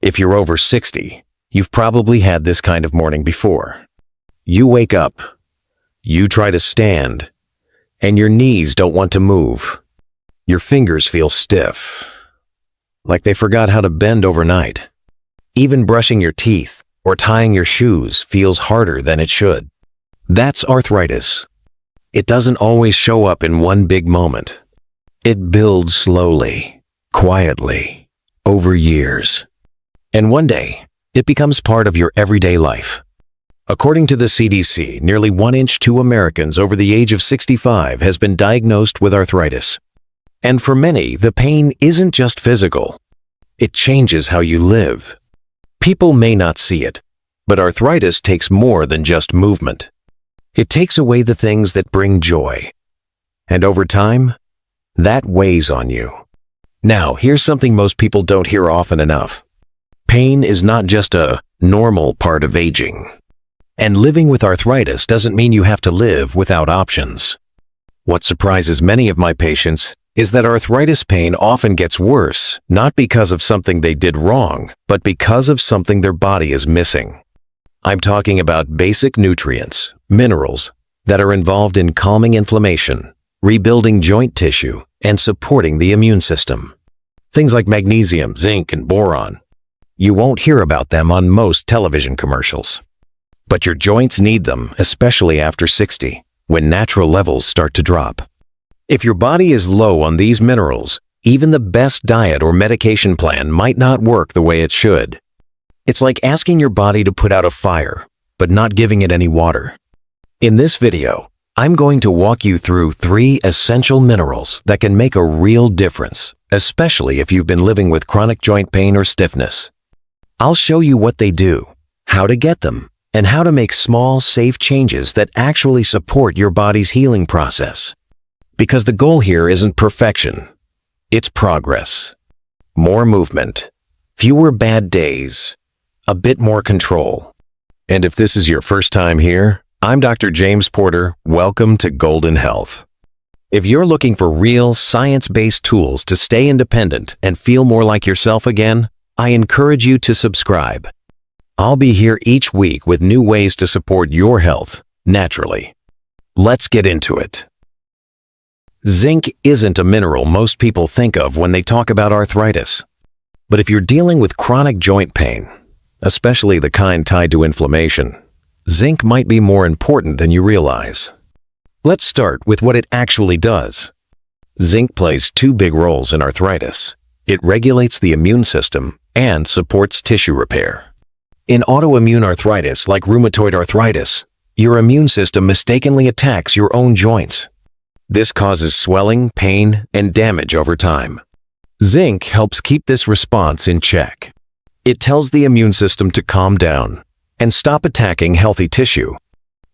If you're over 60, you've probably had this kind of morning before. You wake up, you try to stand, and your knees don't want to move. Your fingers feel stiff, like they forgot how to bend overnight. Even brushing your teeth or tying your shoes feels harder than it should. That's arthritis. It doesn't always show up in one big moment. It builds slowly, quietly, over years. And one day, it becomes part of your everyday life. According to the CDC, nearly 1 in 2 Americans over the age of 65 has been diagnosed with arthritis. And for many, the pain isn't just physical. It changes how you live. People may not see it, but arthritis takes more than just movement. It takes away the things that bring joy. And over time, that weighs on you. Now, here's something most people don't hear often enough. Pain is not just a normal part of aging. And living with arthritis doesn't mean you have to live without options. What surprises many of my patients is that arthritis pain often gets worse, not because of something they did wrong, but because of something their body is missing. I'm talking about basic nutrients, minerals, that are involved in calming inflammation, rebuilding joint tissue, and supporting the immune system. Things like magnesium, zinc, and boron. You won't hear about them on most television commercials. But your joints need them, especially after 60, when natural levels start to drop. If your body is low on these minerals, even the best diet or medication plan might not work the way it should. It's like asking your body to put out a fire, but not giving it any water. In this video, I'm going to walk you through 3 essential minerals that can make a real difference, especially if you've been living with chronic joint pain or stiffness. I'll show you what they do, how to get them, and how to make small, safe changes that actually support your body's healing process. Because the goal here isn't perfection, it's progress. More movement, fewer bad days, a bit more control. And if this is your first time here, I'm Dr. James Porter. Welcome to Golden Health. If you're looking for real, science-based tools to stay independent and feel more like yourself again, I encourage you to subscribe. I'll be here each week with new ways to support your health, naturally. Let's get into it. Zinc isn't a mineral most people think of when they talk about arthritis. But if you're dealing with chronic joint pain, especially the kind tied to inflammation, zinc might be more important than you realize. Let's start with what it actually does. Zinc plays 2 big roles in arthritis. It regulates the immune system and supports tissue repair. In autoimmune arthritis like rheumatoid arthritis, your immune system mistakenly attacks your own joints. This causes swelling, pain, and damage over time. Zinc helps keep this response in check. It tells the immune system to calm down and stop attacking healthy tissue.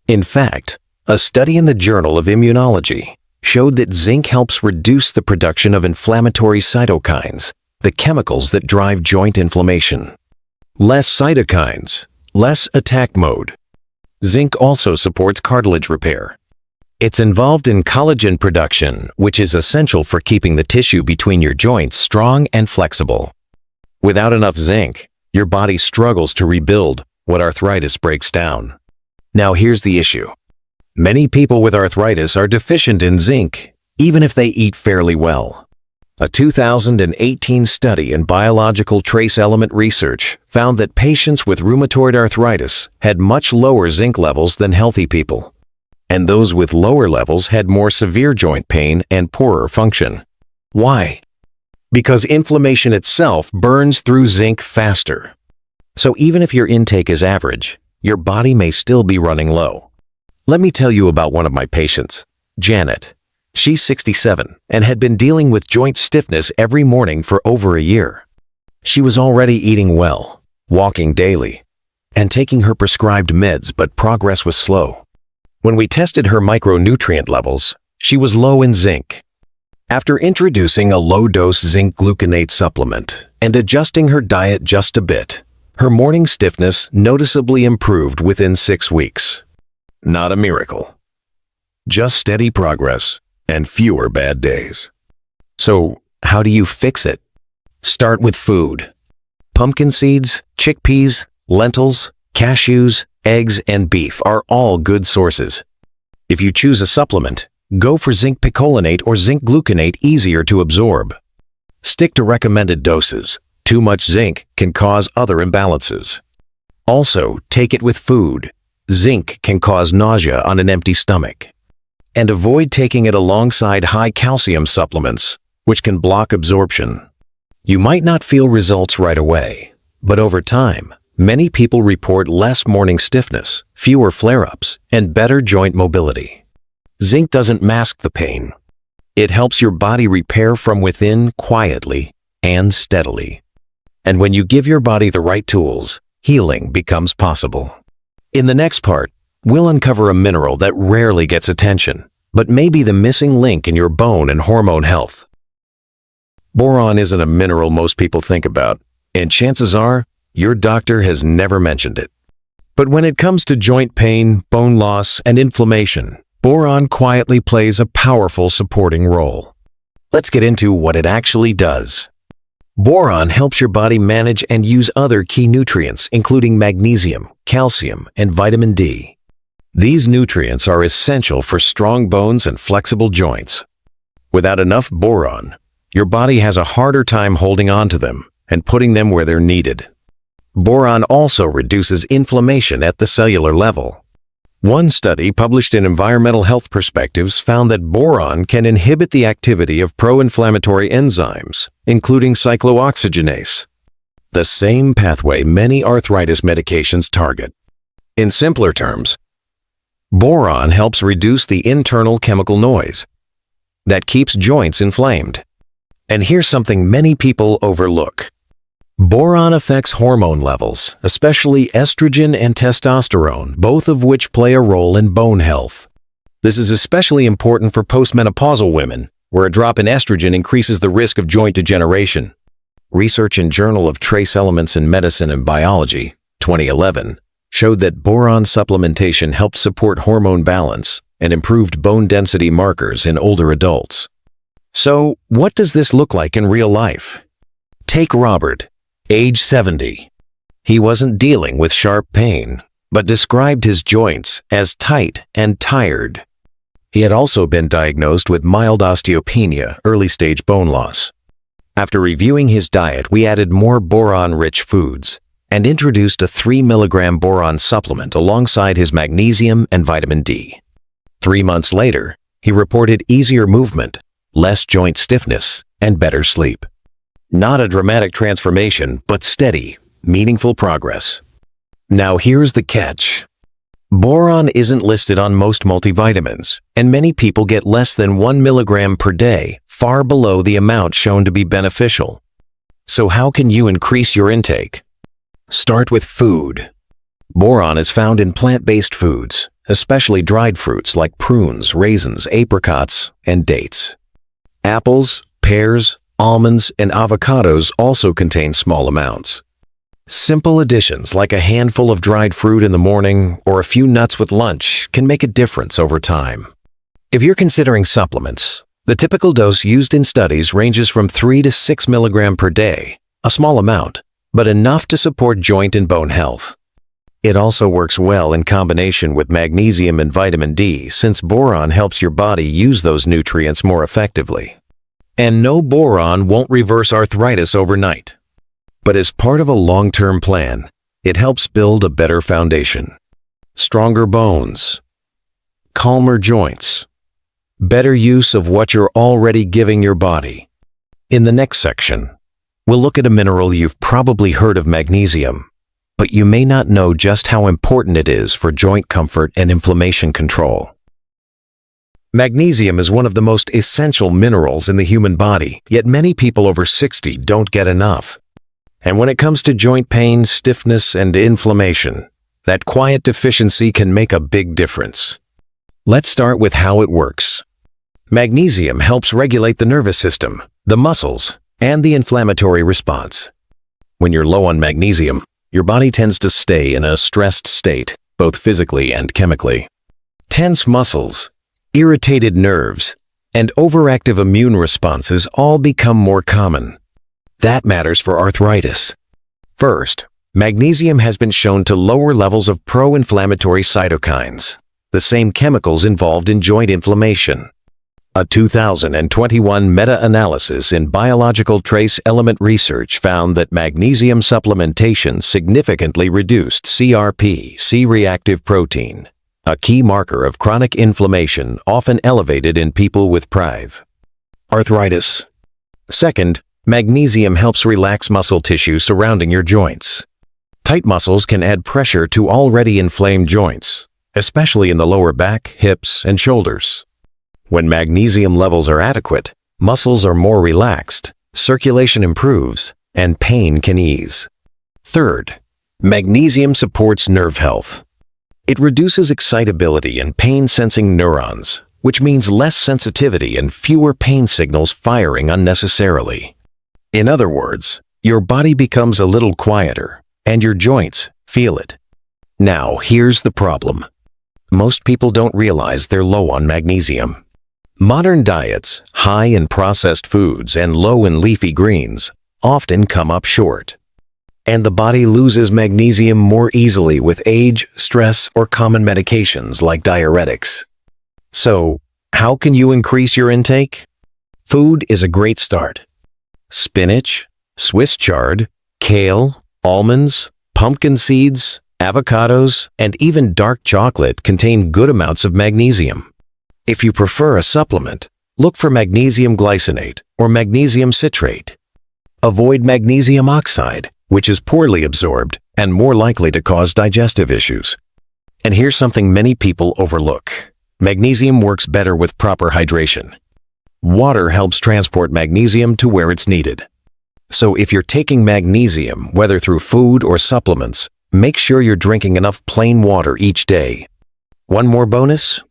In fact, a study in the Journal of Immunology showed that zinc helps reduce the production of inflammatory cytokines, the chemicals that drive joint inflammation. Less cytokines, less attack mode. Zinc also supports cartilage repair. It's involved in collagen production, which is essential for keeping the tissue between your joints strong and flexible. Without enough zinc, your body struggles to rebuild what arthritis breaks down. Now here's the issue. Many people with arthritis are deficient in zinc, even if they eat fairly well. A 2018 study in biological trace element research found that patients with rheumatoid arthritis had much lower zinc levels than healthy people. And those with lower levels had more severe joint pain and poorer function. Why? Because inflammation itself burns through zinc faster. So even if your intake is average, your body may still be running low. Let me tell you about one of my patients, Janet. She's 67 and had been dealing with joint stiffness every morning for over a year. She was already eating well, walking daily, and taking her prescribed meds, but progress was slow. When we tested her micronutrient levels, she was low in zinc. After introducing a low-dose zinc gluconate supplement and adjusting her diet just a bit, her morning stiffness noticeably improved within 6 weeks. Not a miracle. Just steady progress and fewer bad days. So, how do you fix it? Start with food. Pumpkin seeds, chickpeas, lentils, cashews, eggs, and beef are all good sources. If you choose a supplement, go for zinc picolinate or zinc gluconate, easier to absorb. Stick to recommended doses. Too much zinc can cause other imbalances. Also, take it with food. Zinc can cause nausea on an empty stomach. And avoid taking it alongside high calcium supplements, which can block absorption. You might not feel results right away, but over time, many people report less morning stiffness, fewer flare-ups, and better joint mobility. Zinc doesn't mask the pain. It helps your body repair from within quietly and steadily. And when you give your body the right tools, healing becomes possible. In the next part, we'll uncover a mineral that rarely gets attention, but may be the missing link in your bone and hormone health. Boron isn't a mineral most people think about, and chances are, your doctor has never mentioned it. But when it comes to joint pain, bone loss, and inflammation, boron quietly plays a powerful supporting role. Let's get into what it actually does. Boron helps your body manage and use other key nutrients, including magnesium, calcium, and vitamin D. These nutrients are essential for strong bones and flexible joints. Without enough boron, your body has a harder time holding on to them and putting them where they're needed. Boron also reduces inflammation at the cellular level. One study published in Environmental Health Perspectives found that boron can inhibit the activity of pro-inflammatory enzymes, including cyclooxygenase, the same pathway many arthritis medications target. In simpler terms, boron helps reduce the internal chemical noise that keeps joints inflamed. And here's something many people overlook. Boron affects hormone levels, especially estrogen and testosterone, both of which play a role in bone health. This is especially important for postmenopausal women, where a drop in estrogen increases the risk of joint degeneration. Research in Journal of Trace Elements in Medicine and Biology, 2011, showed that boron supplementation helped support hormone balance and improved bone density markers in older adults. So, what does this look like in real life? Take Robert, age 70. He wasn't dealing with sharp pain, but described his joints as tight and tired. He had also been diagnosed with mild osteopenia, early-stage bone loss. After reviewing his diet, we added more boron-rich foods and introduced a 3 mg boron supplement alongside his magnesium and vitamin D. 3 months later, he reported easier movement, less joint stiffness, and better sleep. Not a dramatic transformation, but steady, meaningful progress. Now here's the catch. Boron isn't listed on most multivitamins, and many people get less than 1 mg per day, far below the amount shown to be beneficial. So how can you increase your intake? Start with food. Boron is found in plant-based foods, especially dried fruits like prunes, raisins, apricots, and dates. Apples, pears, almonds, and avocados also contain small amounts. Simple additions like a handful of dried fruit in the morning or a few nuts with lunch can make a difference over time. If you're considering supplements, the typical dose used in studies ranges from 3 to 6 mg per day, a small amount, but enough to support joint and bone health. It also works well in combination with magnesium and vitamin D, since boron helps your body use those nutrients more effectively. And no, boron won't reverse arthritis overnight. But as part of a long-term plan, it helps build a better foundation. Stronger bones, calmer joints, better use of what you're already giving your body. In the next section, we'll look at a mineral you've probably heard of, magnesium, but you may not know just how important it is for joint comfort and inflammation control. Magnesium is one of the most essential minerals in the human body, yet many people over 60 don't get enough. And when it comes to joint pain, stiffness, and inflammation, that quiet deficiency can make a big difference. Let's start with how it works. Magnesium helps regulate the nervous system, the muscles, and the inflammatory response. When you're low on magnesium, your body tends to stay in a stressed state, both physically and chemically. Tense muscles, irritated nerves, and overactive immune responses all become more common. That matters for arthritis. First, magnesium has been shown to lower levels of pro-inflammatory cytokines, the same chemicals involved in joint inflammation. A 2021 meta-analysis in Biological Trace Element Research found that magnesium supplementation significantly reduced CRP, C-reactive protein, a key marker of chronic inflammation often elevated in people with arthritis. Second, magnesium helps relax muscle tissue surrounding your joints. Tight muscles can add pressure to already inflamed joints, especially in the lower back, hips, and shoulders. When magnesium levels are adequate, muscles are more relaxed, circulation improves, and pain can ease. Third, magnesium supports nerve health. It reduces excitability and pain-sensing neurons, which means less sensitivity and fewer pain signals firing unnecessarily. In other words, your body becomes a little quieter, and your joints feel it. Now, here's the problem. Most people don't realize they're low on magnesium. Modern diets, high in processed foods and low in leafy greens, often come up short. And the body loses magnesium more easily with age, stress, or common medications like diuretics. So, how can you increase your intake? Food is a great start. Spinach, Swiss chard, kale, almonds, pumpkin seeds, avocados, and even dark chocolate contain good amounts of magnesium. If you prefer a supplement, look for magnesium glycinate or magnesium citrate. Avoid magnesium oxide, which is poorly absorbed and more likely to cause digestive issues. And here's something many people overlook. Magnesium works better with proper hydration. Water helps transport magnesium to where it's needed. So if you're taking magnesium, whether through food or supplements, make sure you're drinking enough plain water each day. One more bonus?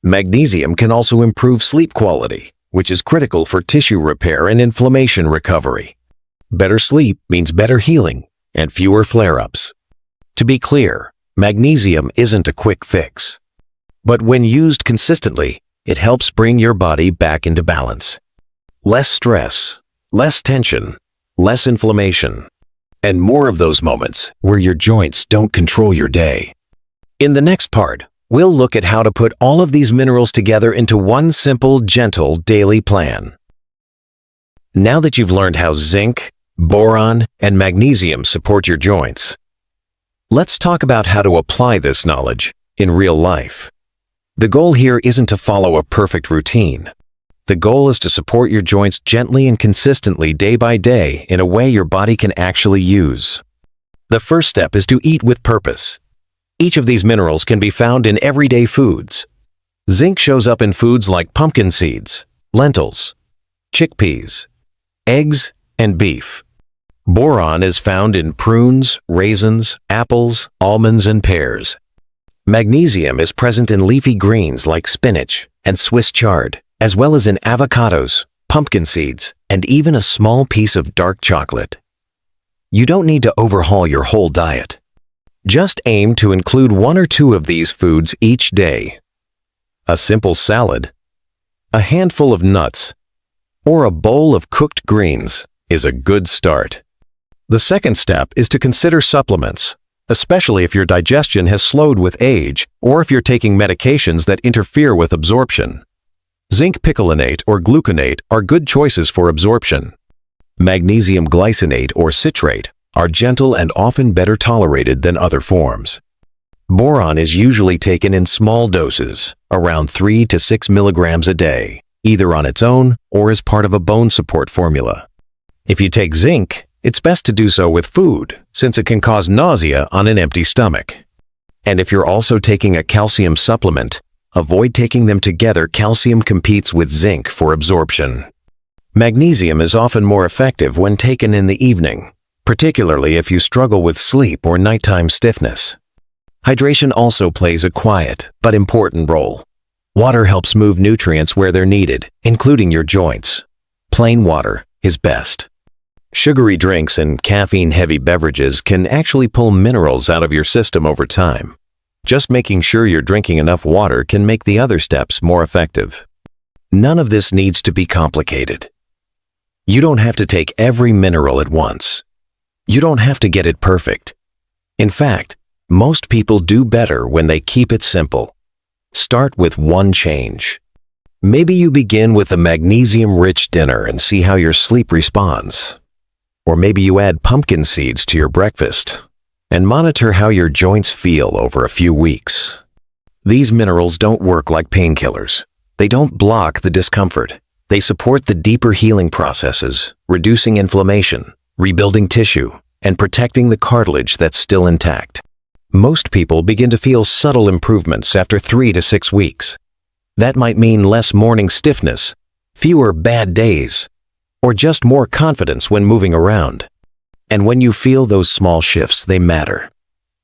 Magnesium can also improve sleep quality, which is critical for tissue repair and inflammation recovery. Better sleep means better healing and fewer flare-ups. To be clear, magnesium isn't a quick fix. But when used consistently, it helps bring your body back into balance. Less stress, less tension, less inflammation, and more of those moments where your joints don't control your day. In the next part, we'll look at how to put all of these minerals together into one simple, gentle daily plan. Now that you've learned how zinc, boron, and magnesium support your joints, let's talk about how to apply this knowledge in real life. The goal here isn't to follow a perfect routine. The goal is to support your joints gently and consistently day by day in a way your body can actually use. The first step is to eat with purpose. Each of these minerals can be found in everyday foods. Zinc shows up in foods like pumpkin seeds, lentils, chickpeas, eggs, and beef. Boron is found in prunes, raisins, apples, almonds, and pears. Magnesium is present in leafy greens like spinach and Swiss chard, as well as in avocados, pumpkin seeds, and even a small piece of dark chocolate. You don't need to overhaul your whole diet. Just aim to include one or two of these foods each day. A simple salad, a handful of nuts, or a bowl of cooked greens is a good start. The second step is to consider supplements, especially if your digestion has slowed with age or if you're taking medications that interfere with absorption. Zinc picolinate or gluconate are good choices for absorption. Magnesium glycinate or citrate are gentle and often better tolerated than other forms. Boron is usually taken in small doses, around 3 to 6 milligrams a day, either on its own or as part of a bone support formula. If you take zinc, it's best to do so with food, since it can cause nausea on an empty stomach. And if you're also taking a calcium supplement, avoid taking them together. Calcium competes with zinc for absorption. Magnesium is often more effective when taken in the evening, particularly if you struggle with sleep or nighttime stiffness. Hydration also plays a quiet but important role. Water helps move nutrients where they're needed, including your joints. Plain water is best. Sugary drinks and caffeine-heavy beverages can actually pull minerals out of your system over time. Just making sure you're drinking enough water can make the other steps more effective. None of this needs to be complicated. You don't have to take every mineral at once. You don't have to get it perfect. In fact, most people do better when they keep it simple. Start with one change. Maybe you begin with a magnesium-rich dinner and see how your sleep responds. Or maybe you add pumpkin seeds to your breakfast and monitor how your joints feel over a few weeks. These minerals don't work like painkillers. They don't block the discomfort. They support the deeper healing processes, reducing inflammation, rebuilding tissue, and protecting the cartilage that's still intact. Most people begin to feel subtle improvements after 3 to 6 weeks. That might mean less morning stiffness, fewer bad days, or just more confidence when moving around. And when you feel those small shifts, they matter.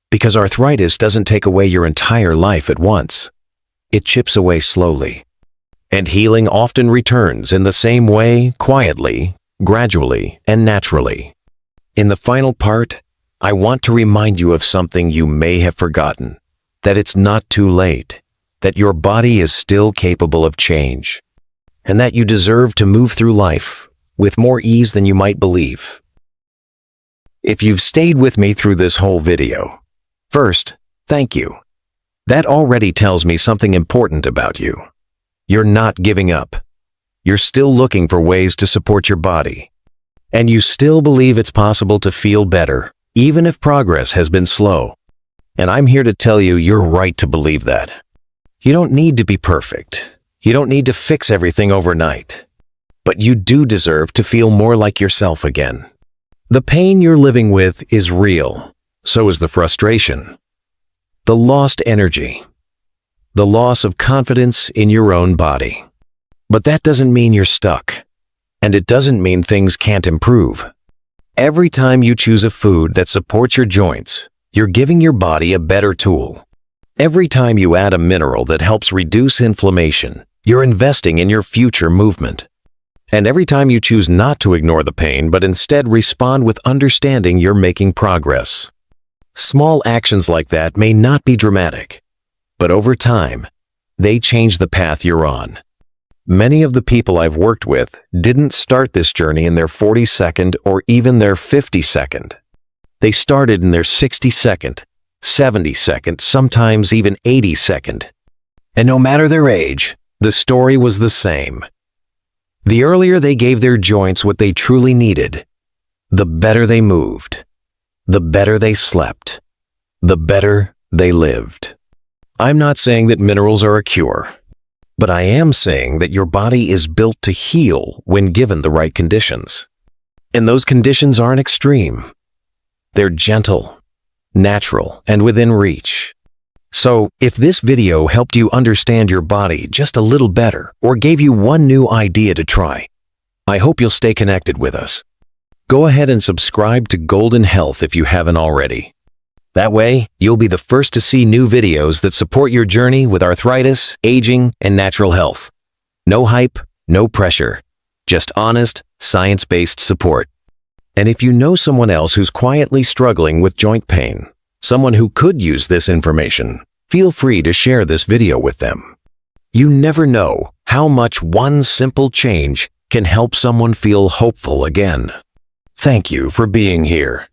Because arthritis doesn't take away your entire life at once. It chips away slowly. And healing often returns in the same way, quietly, gradually, and naturally. In the final part, I want to remind you of something you may have forgotten, that it's not too late, that your body is still capable of change, and that you deserve to move through life with more ease than you might believe. If you've stayed with me through this whole video, first, thank you. That already tells me something important about you. You're not giving up. You're still looking for ways to support your body. And you still believe it's possible to feel better, even if progress has been slow. And I'm here to tell you you're right to believe that. You don't need to be perfect. You don't need to fix everything overnight. But you do deserve to feel more like yourself again. The pain you're living with is real. So is the frustration. The lost energy. The loss of confidence in your own body. But that doesn't mean you're stuck. And it doesn't mean things can't improve. Every time you choose a food that supports your joints, you're giving your body a better tool. Every time you add a mineral that helps reduce inflammation, you're investing in your future movement. And every time you choose not to ignore the pain but instead respond with understanding, you're making progress. Small actions like that may not be dramatic, but over time, they change the path you're on. Many of the people I've worked with didn't start this journey in their 42nd or even their 52nd. They started in their 62nd, 72nd, sometimes even 82nd. And no matter their age, the story was the same. The earlier they gave their joints what they truly needed, the better they moved, the better they slept, the better they lived. I'm not saying that minerals are a cure. But I am saying that your body is built to heal when given the right conditions. And those conditions aren't extreme. They're gentle, natural, and within reach. So, if this video helped you understand your body just a little better or gave you one new idea to try, I hope you'll stay connected with us. Go ahead and subscribe to Golden Health if you haven't already. That way, you'll be the first to see new videos that support your journey with arthritis, aging, and natural health. No hype, no pressure. Just honest, science-based support. And if you know someone else who's quietly struggling with joint pain, someone who could use this information, feel free to share this video with them. You never know how much one simple change can help someone feel hopeful again. Thank you for being here.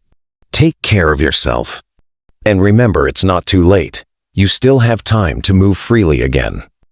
Take care of yourself. And remember, it's not too late. You still have time to move freely again.